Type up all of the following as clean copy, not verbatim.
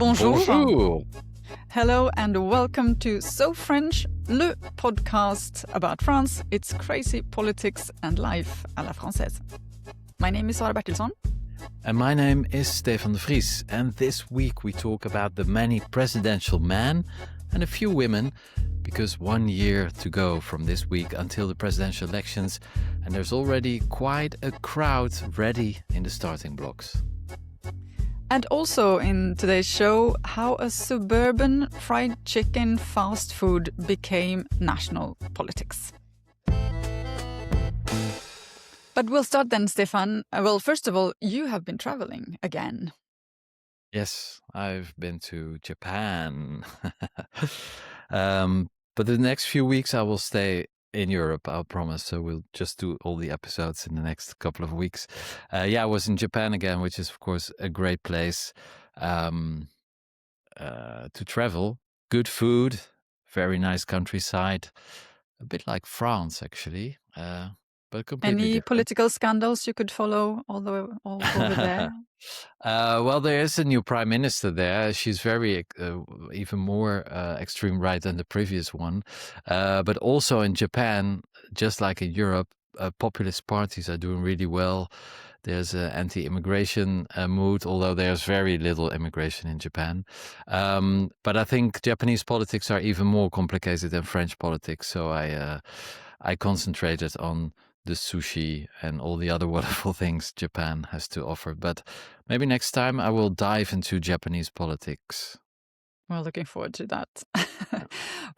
Bonjour. Bonjour. Hello and welcome to So French, le podcast about France, its crazy politics and life à la française. My name is Sara Bertilsson. And my name is Stefan de Vries. And this week we talk about the many presidential men and a few women, because 1 year to go from this week until the presidential elections, and there's already quite a crowd ready in the starting blocks. And also in today's show, how a suburban fried chicken fast food became national politics. But we'll start then, Stefan. Well, first of all, you have been traveling again. Yes, I've been to Japan. But the next few weeks I will stay in Europe, I'll promise. So we'll just do all the episodes in the next couple of weeks. I was in Japan again, which is, of course, a great place to travel. Good food, very nice countryside. A bit like France, actually, but completely Any different. political scandals you could follow all over there? Well, there is a new prime minister there. She's very even more extreme right than the previous one. But also in Japan, just like in Europe, populist parties are doing really well. There's an anti-immigration mood, although there's very little immigration in Japan. But I think Japanese politics are even more complicated than French politics. So I concentrated on the sushi and all the other wonderful things Japan has to offer. But maybe next time I will dive into Japanese politics. Well, looking forward to that.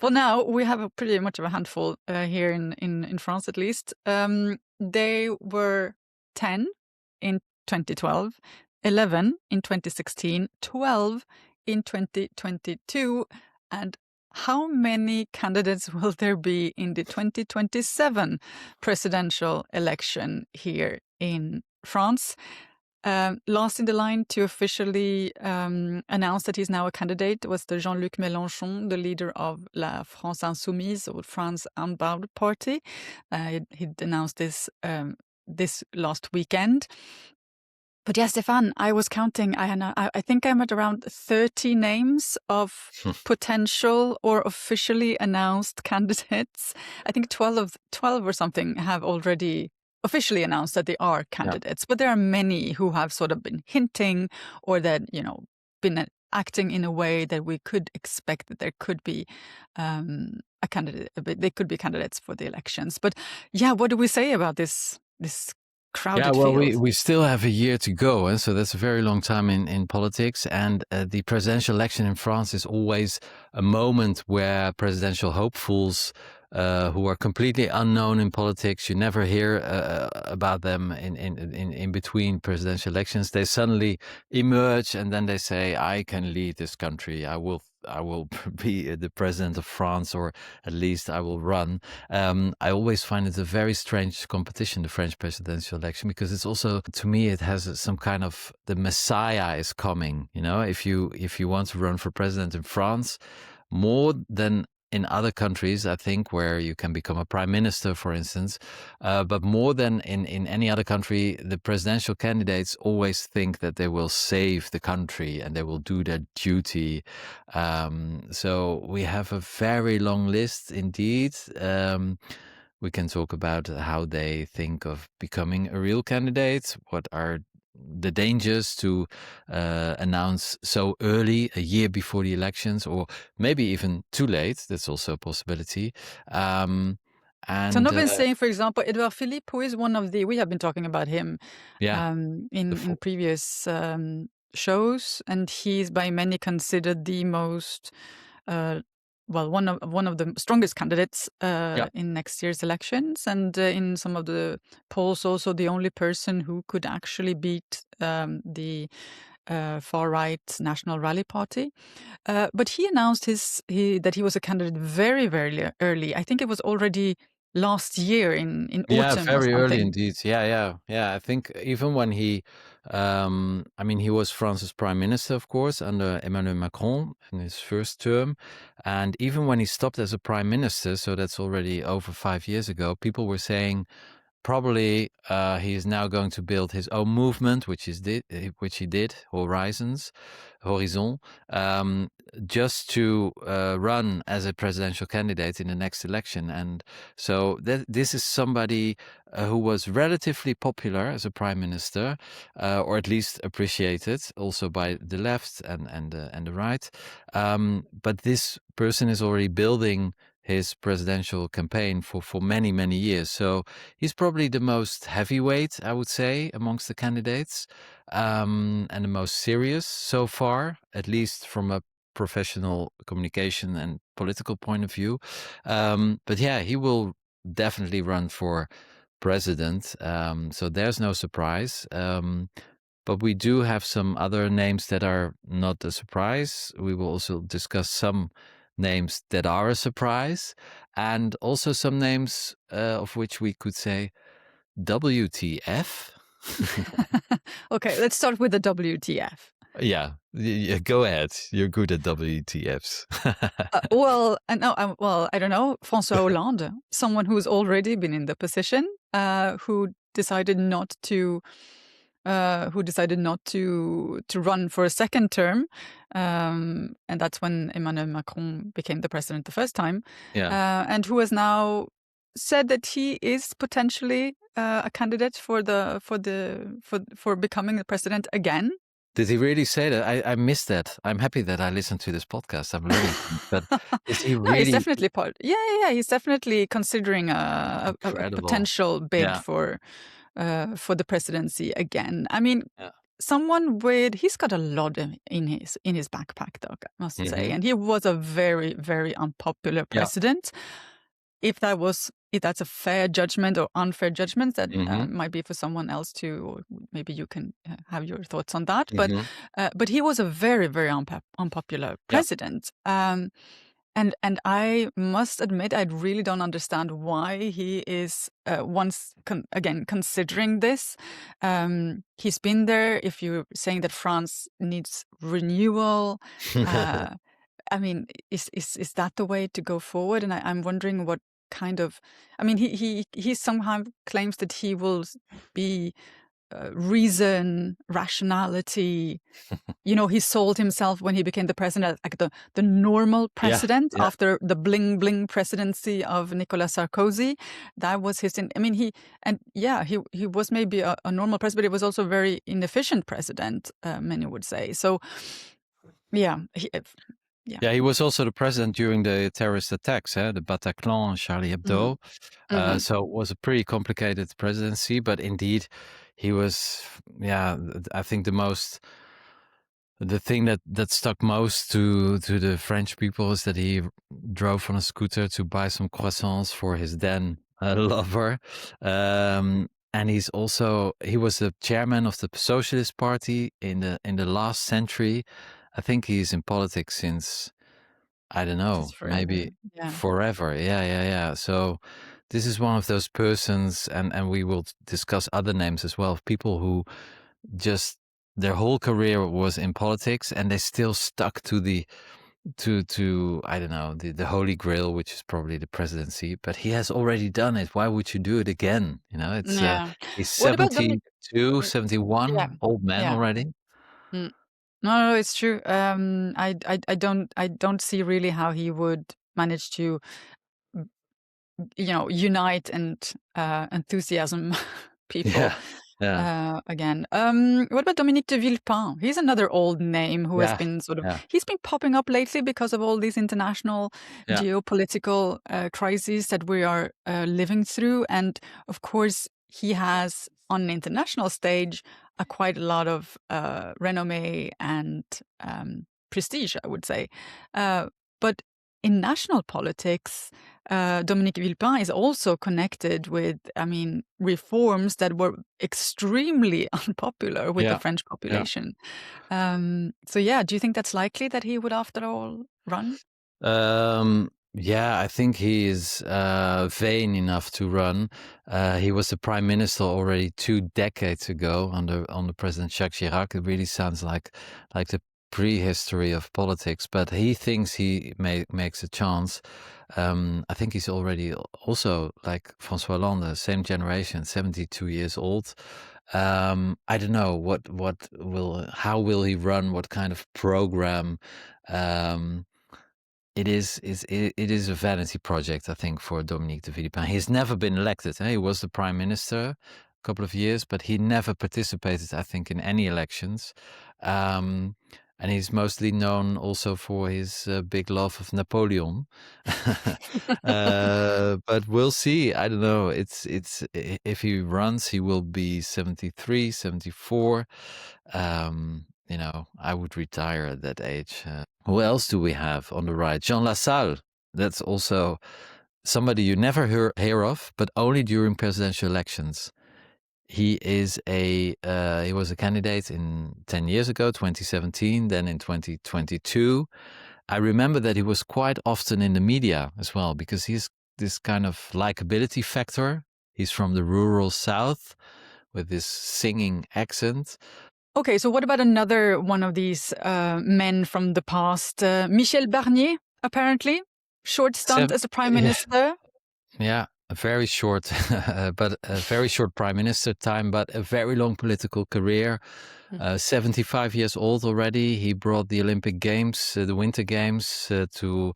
Well, now we have pretty much of a handful here in France, at least. They were 10 in 2012, 11 in 2016, 12 in 2022, and how many candidates will there be in the 2027 presidential election here in France? Last in the line to officially announce that he's now a candidate was the Jean-Luc Mélenchon, the leader of La France Insoumise, or France Unbowed Party. He'd announced this last weekend. But yes, Stefan, I was counting. I think I'm at around 30 names of potential or officially announced candidates. I think 12 or something have already officially announced that they are candidates. Yeah. But there are many who have sort of been hinting or that, been acting in a way that we could expect that there could be a candidate. They could be candidates for the elections. But yeah, what do we say about this crowded well, field? we still have a year to go, and so that's a very long time in politics. And the presidential election in France is always a moment where presidential hopefuls who are completely unknown in politics, you never hear about them in between presidential elections. They suddenly emerge, and then they say, "I can lead this country. I will be the president of France, or at least I will run." I always find it a very strange competition, the French presidential election, because it's also, to me, it has some kind of, the Messiah is coming. If you want to run for president in France, more than in other countries, I think, where you can become a prime minister, for instance, but more than in any other country, the presidential candidates always think that they will save the country and they will do their duty. So we have a very long list indeed. We can talk about how they think of becoming a real candidate, what are the dangers to announce so early, a year before the elections, or maybe even too late. That's also a possibility. And so I've been saying, for example, Édouard Philippe, who is one of we have been talking about him in previous shows, and he's by many considered the most one of the strongest candidates in next year's elections, and in some of the polls also the only person who could actually beat the far-right National Rally Party. But he announced that he was a candidate very, very early. I think it was already last year in autumn. Yeah, very early indeed. Yeah. I think even when he was France's prime minister, of course, under Emmanuel Macron in his first term. And even when he stopped as a prime minister, so that's already over 5 years ago, people were saying, probably he is now going to build his own movement, which he did, Horizon, just to run as a presidential candidate in the next election. And so this is somebody who was relatively popular as a prime minister, or at least appreciated also by the left and the right. But this person is already building his presidential campaign for many, many years. So he's probably the most heavyweight, I would say, amongst the candidates, and the most serious so far, at least from a professional communication and political point of view. But yeah, he will definitely run for president. So there's no surprise. But we do have some other names that are not a surprise. We will also discuss some names that are a surprise, and also some names of which we could say WTF. Okay, let's start with the WTF. Yeah, go ahead. You're good at WTFs. Well, I don't know. François Hollande, someone who's already been in the position, who decided not to run for a second term, and that's when Emmanuel Macron became the president the first time. Yeah. And who has now said that he is potentially a candidate for becoming the president again. Did he really say that? I missed that. I'm happy that I listened to this podcast. I'm learning. But is he really? No, he's definitely part. Yeah. He's definitely considering a potential bid for the presidency again. I mean, someone he's got a lot in his backpack, though, I must say, and he was a very, very unpopular president. If that's a fair judgment or unfair judgment, that might be for someone else too, or maybe you can have your thoughts on that. But he was a very, very unpopular president. And I must admit, I really don't understand why he is again considering this. He's been there. If you're saying that France needs renewal, I mean, is that the way to go forward? And I'm wondering what kind of. I mean, he somehow claims that he will be reason, rationality. He sold himself when he became the president, like the normal president after the bling bling presidency of Nicolas Sarkozy. That was his. I mean, he was maybe a normal president, but he was also a very inefficient president. Many would say so. Yeah. He was also the president during the terrorist attacks, the Bataclan and Charlie Hebdo. So it was a pretty complicated presidency, but indeed he was, I think the thing that stuck most to the French people is that he drove on a scooter to buy some croissants for his then lover. And he was the chairman of the Socialist Party in the last century. I think he's in politics since, I don't know, maybe forever. Yeah. So this is one of those persons, and we will discuss other names as well, of people who just their whole career was in politics and they still stuck to I don't know, the holy grail, which is probably the presidency. But he has already done it. Why would you do it again? It's he's 72, 71, old man already. No, it's true. I don't see really how he would manage to, unite and enthusiasm people again. What about Dominique de Villepin? He's another old name who has been he's been popping up lately because of all these international geopolitical crises that we are living through, and of course he has on an international stage quite a lot of renommee and prestige, I would say. But in national politics, Dominique Villepin is also connected with, reforms that were extremely unpopular with the French population. Do you think that's likely that he would, after all, run? I think he is vain enough to run. He was the prime minister already 2 decades ago under President Jacques Chirac. It really sounds like the prehistory of politics, but he thinks he makes a chance. I think he's already also like François Hollande, same generation, 72 years old. I don't know how will he run, what kind of program. It is a vanity project, I think, for Dominique de Villepin. He's never been elected. He was the prime minister a couple of years, but he never participated, I think, in any elections. And he's mostly known also for his big love of Napoleon. But we'll see. I don't know. If he runs, he will be 73, 74. I would retire at that age. Who else do we have on the right? Jean Lassalle. That's also somebody you never hear of, but only during presidential elections. He was a candidate 10 years ago, 2017, then in 2022. I remember that he was quite often in the media as well, because he's this kind of likability factor. He's from the rural South with this singing accent. Okay, so what about another one of these men from the past? Michel Barnier, apparently. Short stunt as a prime minister. Yeah, a very short, but a very short prime minister time, but a very long political career. 75 years old already. He brought the Olympic Games, the Winter Games, to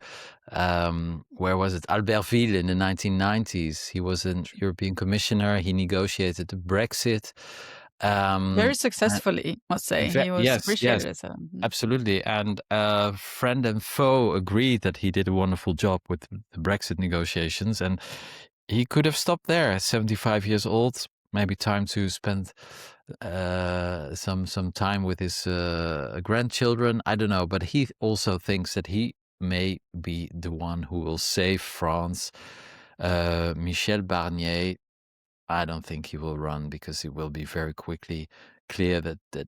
where was it? Albertville in the 1990s. He was an European commissioner. He negotiated the Brexit. Very successfully, must say. He was appreciated. Yes, absolutely. And friend and foe agreed that he did a wonderful job with the Brexit negotiations. And he could have stopped there, 75 years old. Maybe time to spend some time with his grandchildren. I don't know. But he also thinks that he may be the one who will save France. Michel Barnier, I don't think he will run, because it will be very quickly clear that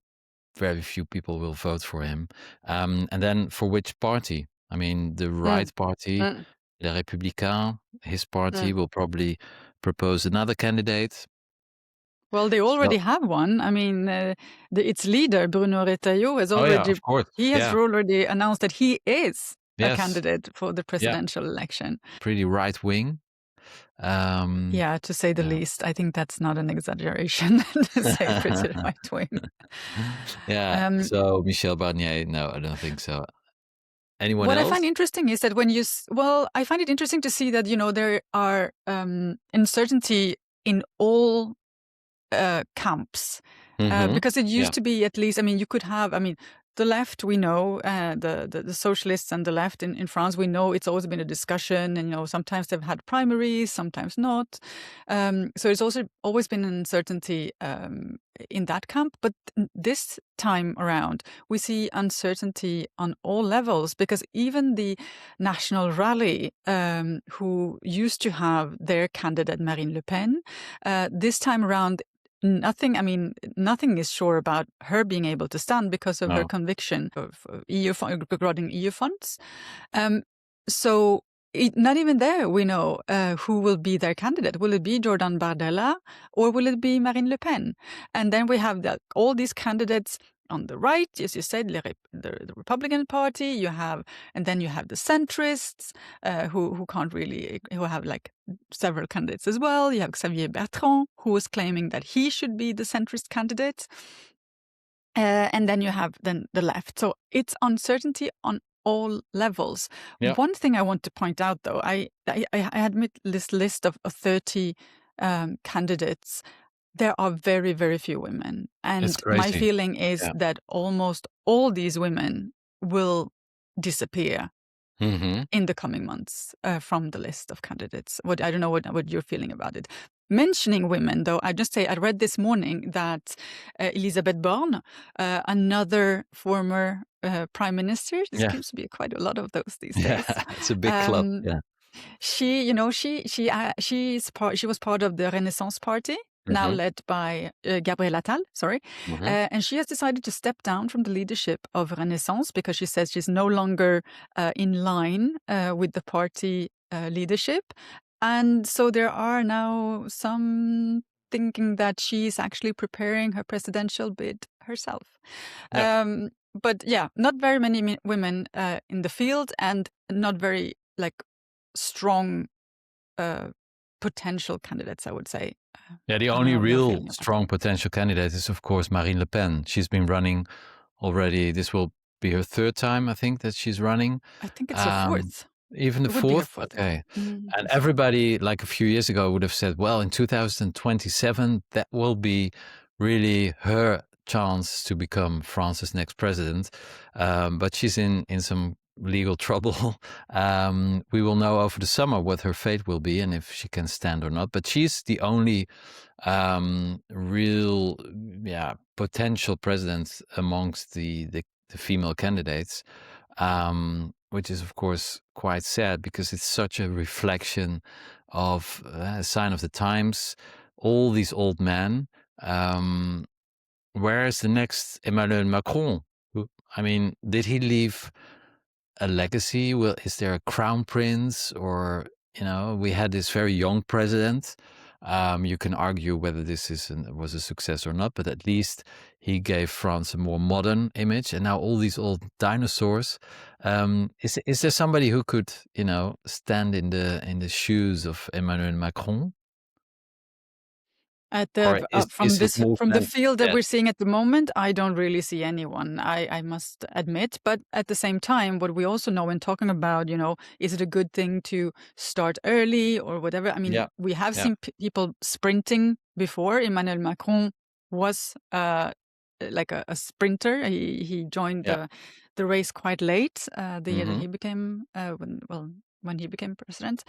very few people will vote for him. And then for which party? I mean, the right party, Les Républicains, his party will probably propose another candidate. Well, they already have one. I mean, its leader, Bruno Retailleau, has already already announced that he is a candidate for the presidential election. Pretty right wing. To say the least. I think that's not an exaggeration to say pretty right wing. So Michel Barnier, no, I don't think so. Anyone else? What I find interesting is that I find it interesting to see that, there are uncertainty in all camps, because it used to be, at least, you could have, the left, we know, the socialists and the left in France, we know it's always been a discussion, and, sometimes they've had primaries, sometimes not. So it's also always been an uncertainty in that camp. But this time around, we see uncertainty on all levels, because even the National Rally, who used to have their candidate Marine Le Pen, this time around, nothing is sure about her being able to stand because of her conviction of regarding EU funds. So not even there we know who will be their candidate. Will it be Jordan Bardella or will it be Marine Le Pen? And then we have all these candidates on the right, as you said, the Republican Party. And then you have the centrists who have like several candidates as well. You have Xavier Bertrand, who is claiming that he should be the centrist candidate. And then you have the left. So it's uncertainty on all levels. Yeah. One thing I want to point out, though, I admit this list of 30 candidates. There are very, very few women. And my feeling is that almost all these women will disappear in the coming months from the list of candidates. I don't know what you're feeling about it. Mentioning women, though, I just say I read this morning that Elisabeth Borne, another former prime minister, there seems to be quite a lot of those these days. It's a big club. She was part of the Renaissance Party, now led by Gabriel Attal, and she has decided to step down from the leadership of Renaissance because she says she's no longer in line with the party leadership. And so there are now some thinking that she's actually preparing her presidential bid herself. but yeah, not very many women in the field, and not very strong potential candidates, I would say. Yeah, the I don't only know your real feeling about strong potential candidate is, of course, Marine Le Pen. She's been running already. This will be her third time, I think, that she's running. I think it's her Um, fourth. Even the It would be her fourth? fourth. Okay. I And think so. everybody, like a few years ago, would have said, well, in 2027, that will be really her chance to become France's next president. But she's in some legal trouble. We will know over the summer what her fate will be and if she can stand or not. But she's the only real potential president amongst the female candidates, which is of course quite sad because it's such a reflection of a sign of the times. All these old men. Where is the next Emmanuel Macron? I mean, did he leave a legacy? Well, is there a crown prince? Or, we had this very young president. You can argue whether this was a success or not, but at least he gave France a more modern image. And now all these old dinosaurs. Is there somebody who could, stand in the shoes of Emmanuel Macron? Or From is his the movement field that dead? we're seeing at the moment, I don't really see anyone. I must admit, but at the same time, what we also know when talking about, is it a good thing to start early or whatever? I mean, Yeah, we have yeah, seen people sprinting before. Emmanuel Macron was like a sprinter. He joined yeah. the race quite late, the year that Hmm. he became when he became president.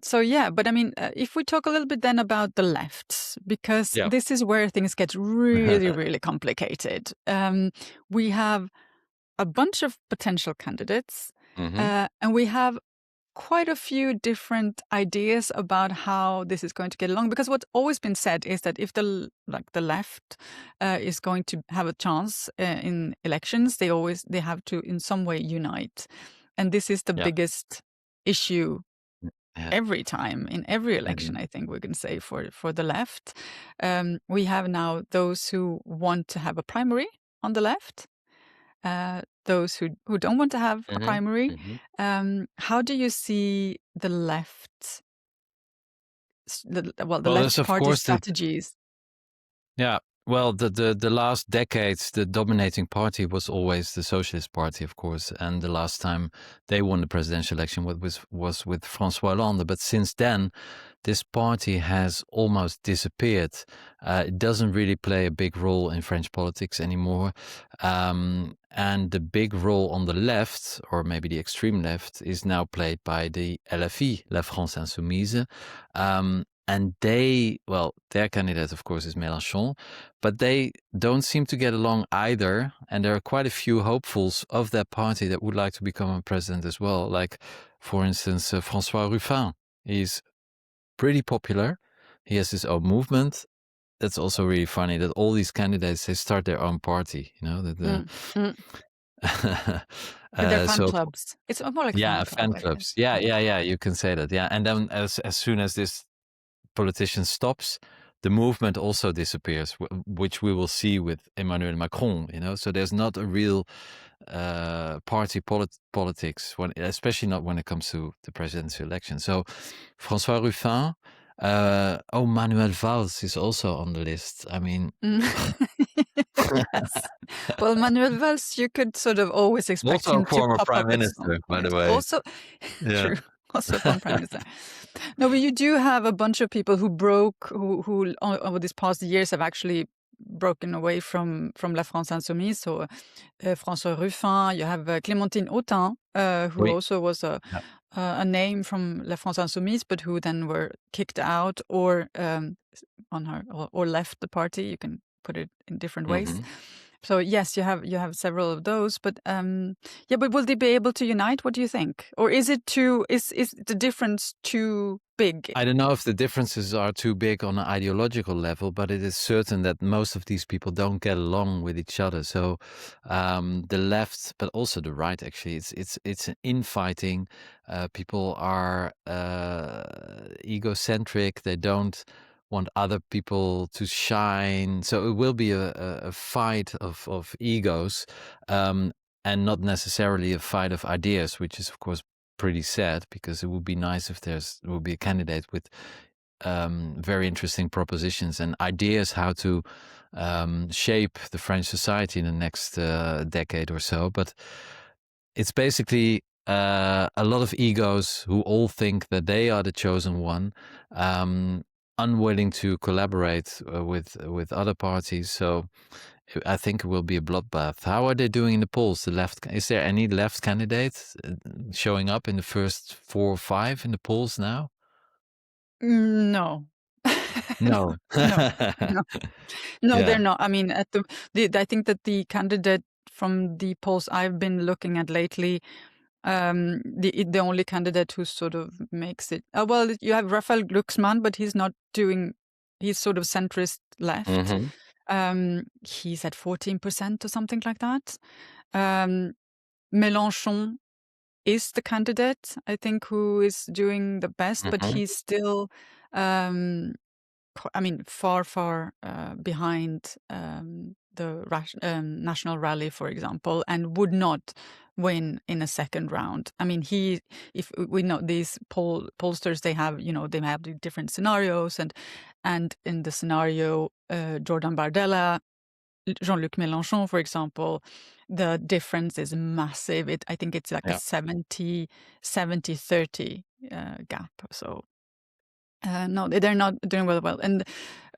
So yeah, but I mean, if we talk a little bit then about the left, because Yeah. this is where things get really, really complicated. We have a bunch of potential candidates, Hmm. and we have quite a few different ideas about how this is going to get along. Because what's always been said is that if the left is going to have a chance in elections, they have to in some way unite, and this is the Yeah. biggest issue Yeah. every time in every election. Mhm. I think we can say for the left, we have now those who want to have a primary on the left, those who don't want to have a Mhm. primary. Mhm. How do you see the left, the Well, there's left of party course strategies? yeah. Well, the last decades, the dominating party was always the Socialist Party, of course, and the last time they won the presidential election was with François Hollande. But since then, this party has almost disappeared. It doesn't really play a big role in French politics anymore, and the big role on the left, or maybe the extreme left, is now played by the LFI, La France Insoumise. And their candidate, of course, is Mélenchon, but they don't seem to get along either. And there are quite a few hopefuls of that party that would like to become a president as well. Like, for instance, François Ruffin. He's pretty popular. He has his own movement. That's also really funny that all these candidates, they start their own party, Mm, mm. With their fan so clubs. It's more like yeah, fan club, fan I clubs. guess. Yeah, Yeah. yeah, yeah. You can say that. Yeah, and then as soon as this politician stops, the movement also disappears, which we will see with Emmanuel Macron. So there's not a real party politics, especially not when it comes to the presidential election. So François Ruffin, Manuel Valls is also on the list. I mean, Mm. Yes. Well, Manuel Valls, you could sort of always expect also a him to former pop up prime at some minister, by point. the way. Also, Yeah. true. Also from prime minister. No, but you do have a bunch of people who over these past years have actually broken away from La France Insoumise. So François Ruffin, you have Clémentine Autain, who Oui. also was Yeah. a name from La France Insoumise, but who then were kicked out or on her or left the party. You can put it in different ways. Mhm. So yes, you have several of those, but but will they be able to unite? What do you think? Or is it is the difference too big? I don't know if the differences are too big on an ideological level, but it is certain that most of these people don't get along with each other. So the left, but also the right, actually, it's an infighting. People are egocentric. They don't want other people to shine. So it will be a fight of egos, and not necessarily a fight of ideas, which is of course pretty sad, because it would be nice if there would be a candidate with very interesting propositions and ideas how to shape the French society in the next decade or so. But it's basically a lot of egos who all think that they are the chosen one, unwilling to collaborate with other parties. So I think it will be a bloodbath. How are they doing in the polls? Is there any left candidate showing up in the first 4 or 5 in the polls now? No. No. No, no. No, Yeah. they're not. I mean, I think that the candidate from the polls I've been looking at lately, the only candidate who sort of makes it. Well, you have Raphael Glucksmann, but he's sort of centrist left. Mm-hmm. He's at 14% or something like that. Mélenchon is the candidate, I think, who is doing the best, but Mm-hmm. he's still, far behind the National Rally, for example, and would not win in a second round. I mean, if we know these pollsters, they have the different scenarios, and in the scenario, Jordan Bardella, Jean-Luc Mélenchon, for example, the difference is massive. I think it's like a 70-30 gap. So no, they're not doing well. And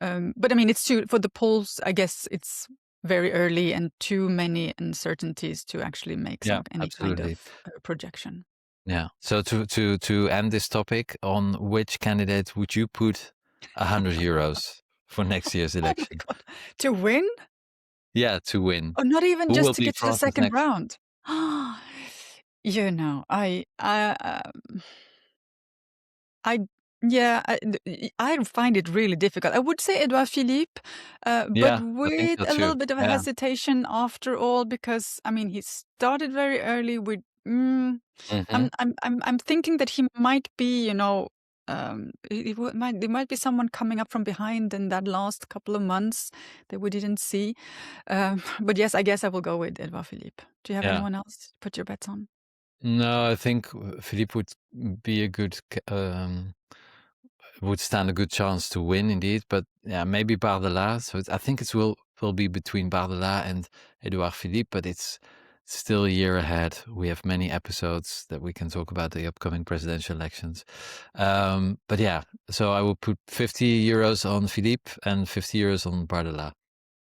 but I mean, it's for the polls. I guess it's very early and too many uncertainties to actually make any kind of projection. Yeah. So to end this topic, on which candidate would you put 100 euros for next year's election? Oh my God. To win? Yeah, to win. Oh, not even Who just will to be get to the France's second next? round. I find it really difficult. I would say Édouard Philippe, but Yeah, I think with so a little too. bit of a Yeah. hesitation after all, because I mean he started very early with. Mhm. I'm thinking that he might be, there might be someone coming up from behind in that last couple of months that we didn't see. But yes, I guess I will go with Édouard Philippe. Do you have Yeah. anyone else to put your bets on? No, I think Philippe would be would stand a good chance to win indeed. But yeah, maybe Bardella. So I think it will be between Bardella and Édouard Philippe, but it's still a year ahead. We have many episodes that we can talk about the upcoming presidential elections. But yeah, so I will put 50 euros on Philippe and 50 euros on Bardella.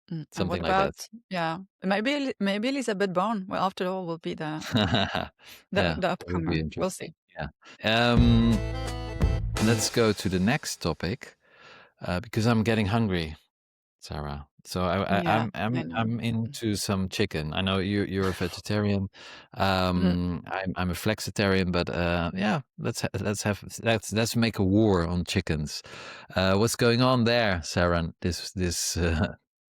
And what Something like about, that. yeah, maybe Elizabeth Born? Well, after all, will be the Yeah, that would be upcomer. We'll see. interesting. Yeah. Let's go to the next topic, because I'm getting hungry, Sarah. So Yeah, I know. I'm into some chicken. I know you're a vegetarian. Mhm. I'm a flexitarian, but yeah, let's make a war on chickens. What's going on there, Sarah, this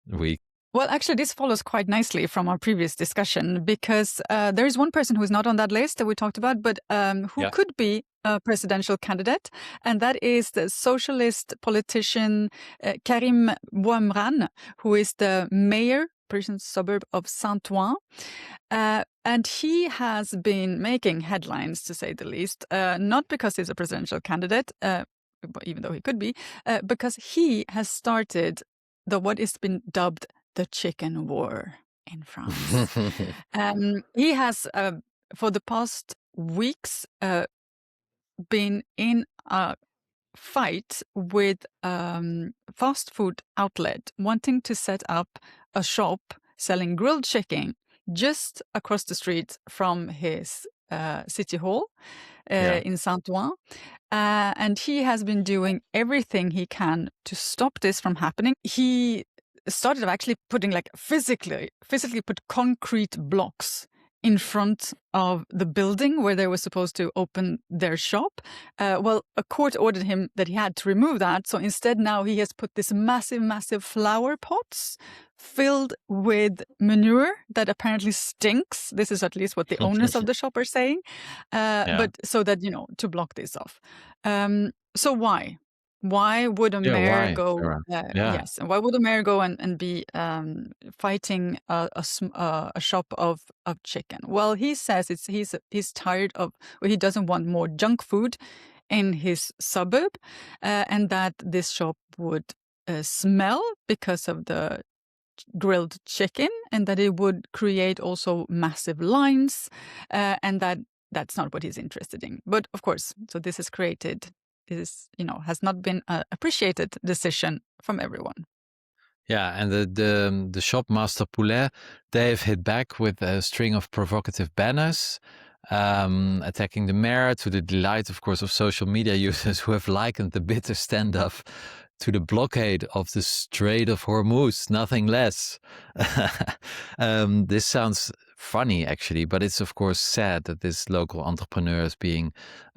week? Well, actually, this follows quite nicely from our previous discussion, because there is one person who is not on that list that we talked about, but who Yeah. could be a presidential candidate, and that is the socialist politician Karim Bouamran, who is the mayor, Parisian suburb of Saint-Ouen. And he has been making headlines, to say the least, not because he's a presidential candidate, even though he could be, because he has started what has been dubbed the chicken war in France. He has, for the past weeks, been in a fight with fast food outlet wanting to set up a shop selling grilled chicken just across the street from his city hall in Saint-Ouen. And he has been doing everything he can to stop this from happening. He started actually putting physically put concrete blocks in front of the building where they were supposed to open their shop. Well, a court ordered him that he had to remove that. So instead now he has put this massive flower pots filled with manure that apparently stinks. This is at least what the owners of the shop are saying. But so that, to block this off. So why? Why would a Yeah, mayor why, go? Sarah? Yeah. Yes, and why would a mayor go and be fighting a shop of chicken? Well, he says he's tired of, or he doesn't want more junk food in his suburb, and that this shop would smell because of the grilled chicken, and that it would create also massive lines, and that's not what he's interested in. But of course, so this has created has not been an appreciated decision from everyone. Yeah, and the shop Master Poulet, they've hit back with a string of provocative banners, attacking the mayor, to the delight, of course, of social media users who have likened the bitter standoff to the blockade of the Strait of Hormuz, nothing less. This sounds funny, actually, but it's of course sad that this local entrepreneur is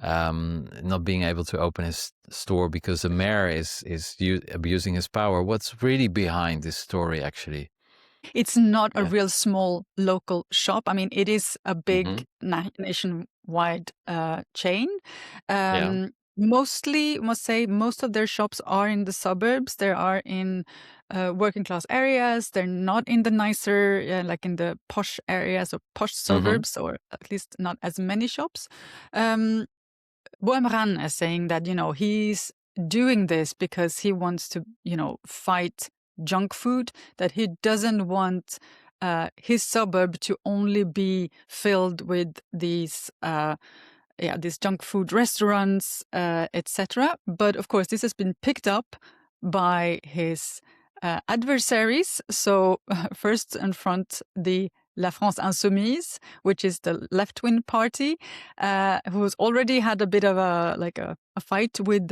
not being able to open his store because the mayor is abusing his power. What's really behind this story, actually? It's not a Yeah. real small local shop. I mean, it is a big Hmm. nationwide chain. Yeah. Mostly, must say, most of their shops are in the suburbs. They are in working class areas. They're not in the nicer, like in the posh areas or posh Hmm. suburbs, or at least not as many shops. Um, Boemran is saying that, he's doing this because he wants to, fight junk food, that he doesn't want his suburb to only be filled with these junk food restaurants, etc. But of course, this has been picked up by his adversaries. So first and front, the La France Insoumise, which is the left-wing party, who's already had a bit of a fight with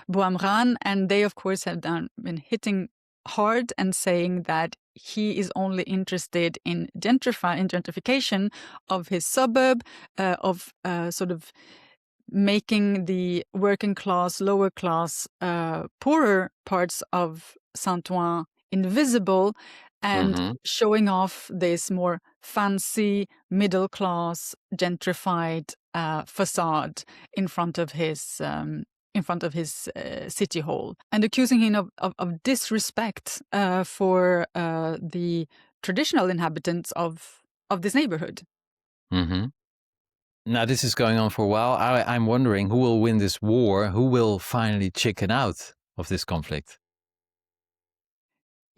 Boamran, and they of course have been hitting hard and saying that he is only interested in gentrification of his suburb, of sort of making the working class, lower class, poorer parts of Saint-Ouen invisible, and Hmm. showing off this more fancy, middle class, gentrified facade in front of his city hall, and accusing him of disrespect for the traditional inhabitants of this neighborhood. Hmm. Now, this is going on for a while. I'm wondering who will win this war? Who will finally chicken out of this conflict?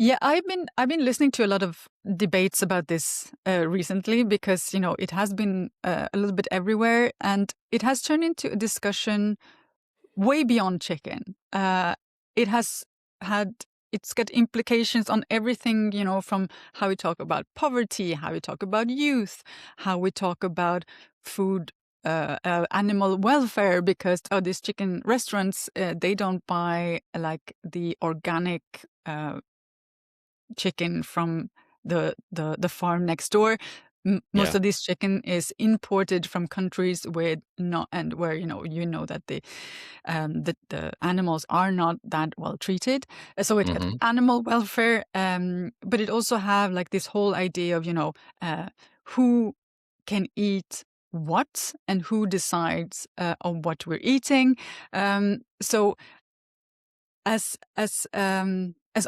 Yeah, I've been listening to a lot of debates about this recently, because it has been a little bit everywhere, and it has turned into a discussion way beyond chicken. It has had it's got implications on everything, from how we talk about poverty, how we talk about youth, how we talk about food, animal welfare, because these chicken restaurants, they don't buy like the organic chicken from the farm next door. Most Yeah. of this chicken is imported from countries with not, and where that the animals are not that well treated. So it got Hmm. animal welfare, but it also have like this whole idea of who can eat what and who decides on what we're eating. So as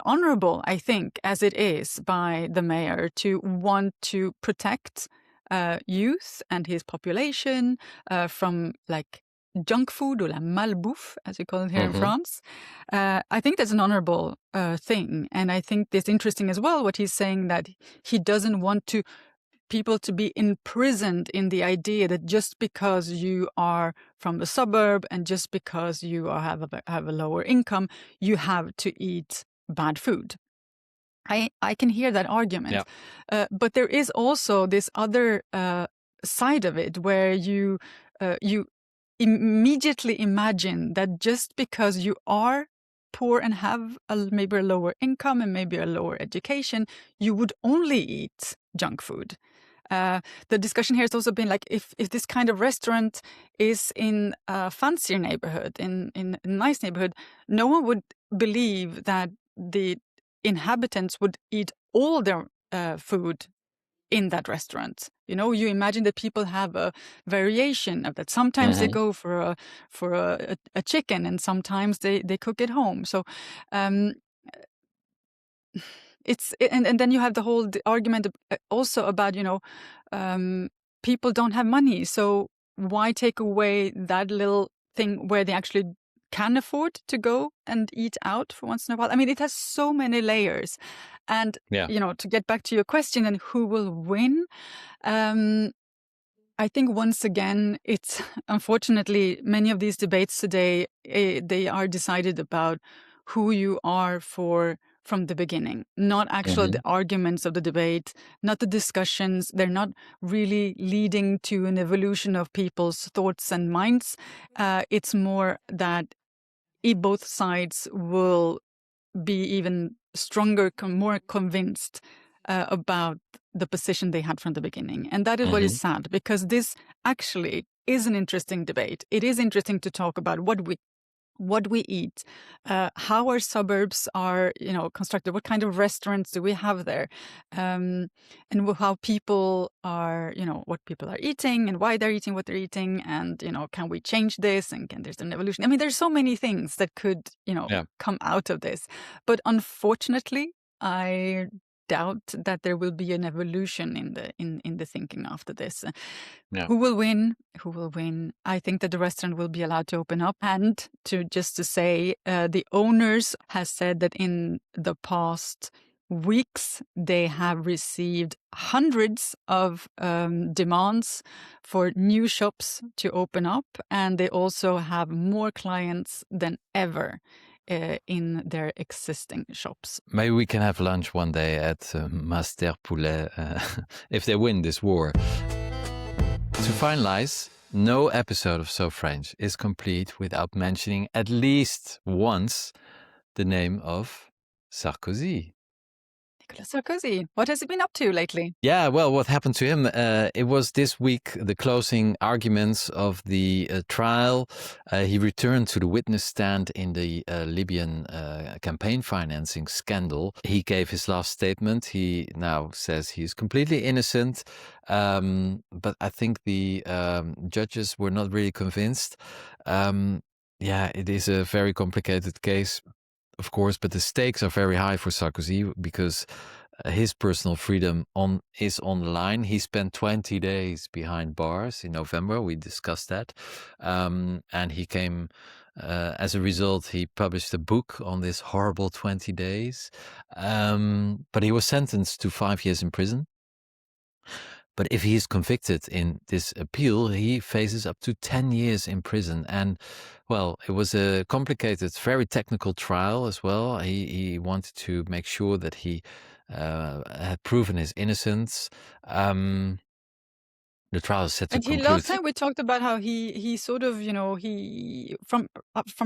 honorable, I think, as it is by the mayor to want to protect youth and his population from like junk food, or la malbouffe, as we call it here in Hmm. France, I think that's an honorable thing. And I think it's interesting as well what he's saying, that he doesn't want people to be imprisoned in the idea that just because you are from the suburb and just because you have a lower income, you have to eat bad food. I can hear that Yeah. argument, but there is also this other side of it where you immediately imagine that just because you are poor and have maybe a lower income and maybe a lower education, you would only eat junk food. The discussion here has also been like, if this kind of restaurant is in a fancier neighborhood, in a nice neighborhood, no one would believe that the inhabitants would eat all their food in that restaurant. You imagine that people have a variation of that. Sometimes they go for a chicken, and sometimes they cook it home. So and then you have the whole argument also about people don't have money, so why take away that little thing where they actually can afford to go and eat out for once in a while? I mean, it has so many layers. And to get back to your question and who will win, I think once again, it's unfortunately many of these debates today, they are decided about who you are from the beginning, not actual the arguments of the debate, not the discussions. They're not really leading to an evolution of people's thoughts and minds. It's more that both sides will be even stronger, more convinced about the position they had from the beginning. And that is what is sad, because this actually is an interesting debate. It is interesting to talk about what we eat, how our suburbs are, constructed, what kind of restaurants do we have there, and how people are, what people are eating and why they're eating what they're eating, and can we change this, and can there's an evolution? I mean, there's so many things that could, come out of this, but unfortunately, I doubt that there will be an evolution in the thinking after this. Who will win? Who will win? I think that the restaurant will be allowed to open up. And to say, the owners has said that in the past weeks, they have received hundreds of demands for new shops to open up. And they also have more clients than ever in their existing shops. Maybe we can have lunch one day at Master Poulet if they win this war. To finalize, no episode of So French is complete without mentioning at least once the name of Sarkozy. Nicolas Sarkozy. What has he been up to lately? Yeah, well, what happened to him? It was this week, the closing arguments of the trial. He returned to the witness stand in the Libyan campaign financing scandal. He gave his last statement. He now says he's completely innocent. But I think the judges were not really convinced. It is a very complicated case, of course, but the stakes are very high for Sarkozy because his personal freedom is on the line. He spent 20 days behind bars in November. We discussed that. And he came, as a result, he published a book on this horrible 20 days. But he was sentenced to 5 years in prison. But if he is convicted in this appeal, he faces up to 10 years in prison. And, well, it was a complicated, very technical trial as well. He wanted to make sure that he had proven his innocence. The trial is set to conclude. Last time we talked about how he sort of, he from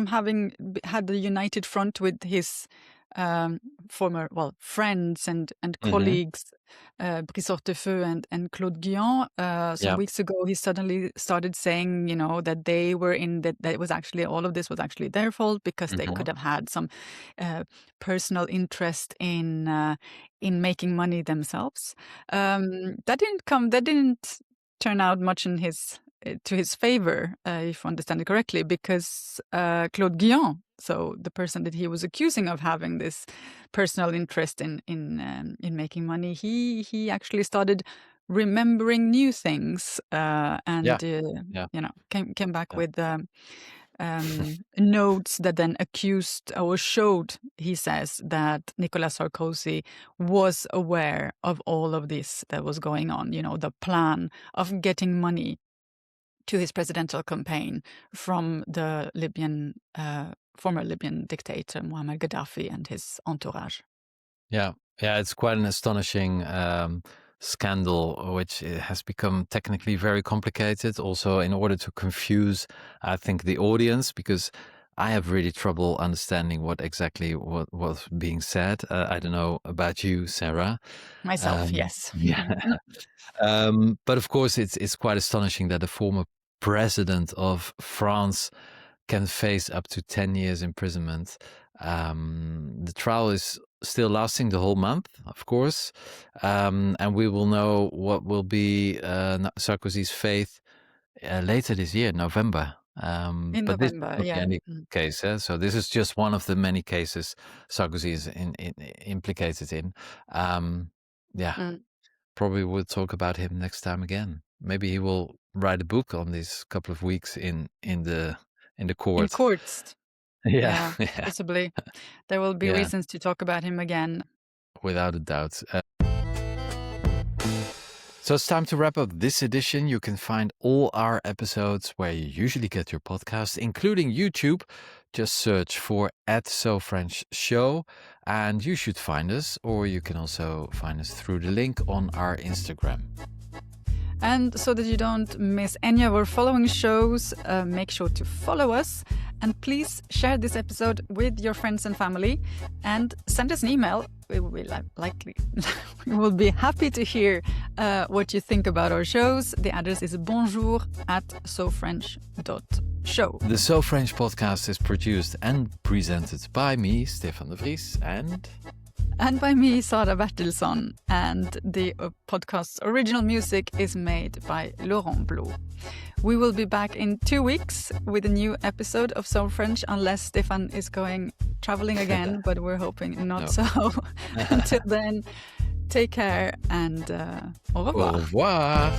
having had the united front with his former friends and colleagues, Brice Hortefeux and Claude Guillon. Some weeks ago, he suddenly started saying, that they were that it was actually, all of this was actually their fault because they could have had some personal interest in making money themselves. That didn't turn out much in to his favor, if I understand it correctly, because Claude Guillon, so the person that he was accusing of having this personal interest in making money, he actually started remembering new things and came back with notes that then accused or showed, he says, that Nicolas Sarkozy was aware of all of this that was going on, the plan of getting money to his presidential campaign from the former Libyan dictator Muammar Gaddafi and his entourage. Yeah, it's quite an astonishing scandal, which has become technically very complicated, also in order to confuse, I think, the audience, because I have really trouble understanding what was being said. I don't know about you, Sarah. Myself, yes. Yeah. But of course, it's quite astonishing that the former president of France can face up to 10 years imprisonment. The trial is still lasting the whole month, of course, and we will know what will be Sarkozy's fate later this year, November. In But this is November, not the yeah. only case. So this is just one of the many cases Sarkozy is implicated in. Probably we'll talk about him next time again. Maybe he will write a book on these couple of weeks in the court. In courts. Yeah. Possibly. There will be reasons to talk about him again. Without a doubt. So it's time to wrap up this edition. You can find all our episodes where you usually get your podcast, including YouTube. Just search for @SoFrenchShow and you should find us, or you can also find us through the link on our Instagram. And so that you don't miss any of our following shows, make sure to follow us. And please share this episode with your friends and family and send us an email. We will be happy to hear what you think about our shows. The address is bonjour@sofrench.show. The So French podcast is produced and presented by me, Stefan de Vries, and by me, Sara Bertilsson. And the podcast's original music is made by Laurent Blou. We will be back in 2 weeks with a new episode of So French, unless Stefan is going traveling again, but we're hoping not so. Until then, take care and au revoir. Au revoir.